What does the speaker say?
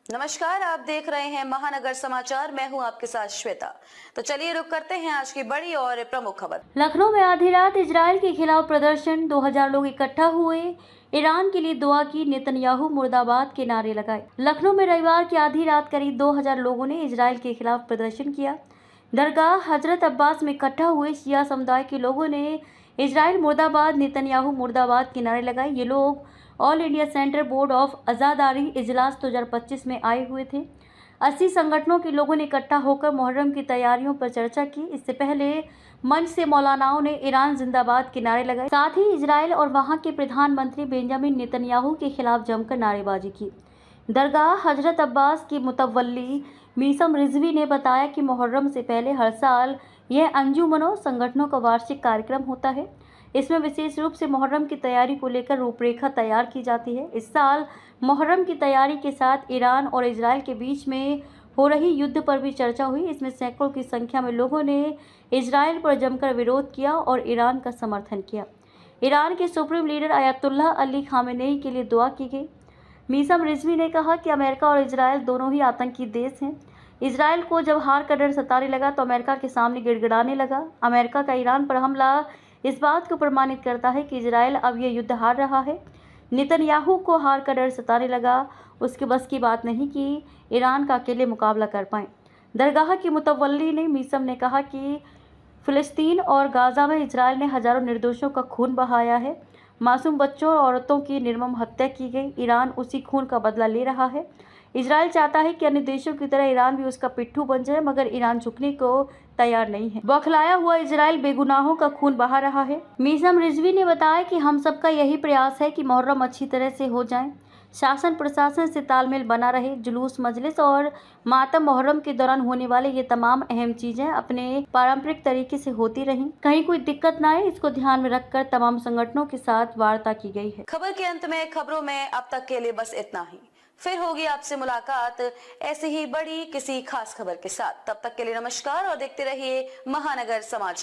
नमस्कार, आप देख रहे हैं महानगर समाचार। मैं हूं आपके साथ श्वेता। तो चलिए रुक करते हैं आज की बड़ी और प्रमुख खबर। लखनऊ में आधी रात इजराइल के खिलाफ प्रदर्शन, 2000 लोग इकट्ठा हुए, ईरान के लिए दुआ की, नेतन्याहू मुर्दाबाद के नारे लगाए। लखनऊ में रविवार की आधी रात करीब 2000 लोगों ने इजराइल के खिलाफ प्रदर्शन किया। दरगाह हजरत अब्बास में इकट्ठा हुए शिया समुदाय के लोगों ने इजराइल मुर्दाबाद, नेतन्याहू मुर्दाबाद के नारे लगाए। ये लोग all India centre board of अज़ादारी इजलास 2025 में आए हुए थे। 80 संगठनों के लोगों ने इकट्ठा होकर मुहर्रम की तैयारियों पर चर्चा की। इससे पहले मंच से मौलानाओं ने ईरान जिंदाबाद के नारे लगाए। साथ ही इजराइल और वहां के प्रधानमंत्री बेंजामिन नेतन्याहू के खिलाफ जमकर नारेबाजी की। दरगाह हजरत अब्बास की मुतवल्ली मीसम रिजवी ने बताया कि मुहर्रम से पहले हर साल यह अंजुमनों संगठनों का वार्षिक कार्यक्रम होता है। इसमें विशेष रूप से मुहर्रम की तैयारी को लेकर रूपरेखा तैयार की जाती है। इस साल मुहर्रम की तैयारी के साथ ईरान और इजराइल के बीच में हो रही युद्ध पर भी चर्चा हुई। इसमें सैकड़ों की संख्या में लोगों ने इजराइल पर जमकर विरोध किया और ईरान का समर्थन किया। ईरान के supreme leader Ayatollah Ali Khamenei के लिए दुआ की गई। मीसम रिजवी ने कहा कि अमेरिका और इजराइल दोनों ही आतंकी देश हैं। इजराइल को जब हार का डर सताने लगा तो अमेरिका के सामने गिड़गिड़ाने लगा। अमेरिका का ईरान पर हमला इस बात को प्रमाणित करता है कि इजराइल अब यह युद्ध हार रहा है। नेतन्याहू को हार का डर सताने लगा। उसके बस की बात नहीं कि ईरान का अकेले मुकाबला कर पाएं। दरगाह की मुतवल्ली ने मीसम ने कहा कि फिलिस्तीन और गाज़ा में इजराइल ने हजारों निर्दोषों का खून बहाया है। मासूम बच्चों और औरतों की निर्मम हत्या की गई। ईरान उसी खून का बदला ले रहा है। इजराइल चाहता है कि अन्य देशों की तरह ईरान भी उसका पिट्ठू बन जाए, मगर ईरान झुकने को तैयार नहीं है। बौखलाया हुआ इजराइल बेगुनाहों का खून बहा रहा है। मीसम रिजवी ने बताया कि हम सबका यही प्रयास है कि मुहर्रम अच्छी तरह से हो जाए, शासन प्रशासन से तालमेल बना रहे। जुलूस, मजलिस और मातम मुहर्रम के दौरान होने वाले ये तमाम अहम चीजें अपने पारंपरिक तरीके से होती रहें, कहीं कोई दिक्कत ना आए, इसको ध्यान में रखकर तमाम संगठनों के साथ वार्ता की गई है। खबर के अंत में खबरों में अब तक के लिए बस इतना ही। फिर होगी आपसे मुलाकात ऐसी ही बड़ी किसी खास खबर के साथ। तब तक के लिए नमस्कार और देखते रहिए महानगर समाचार।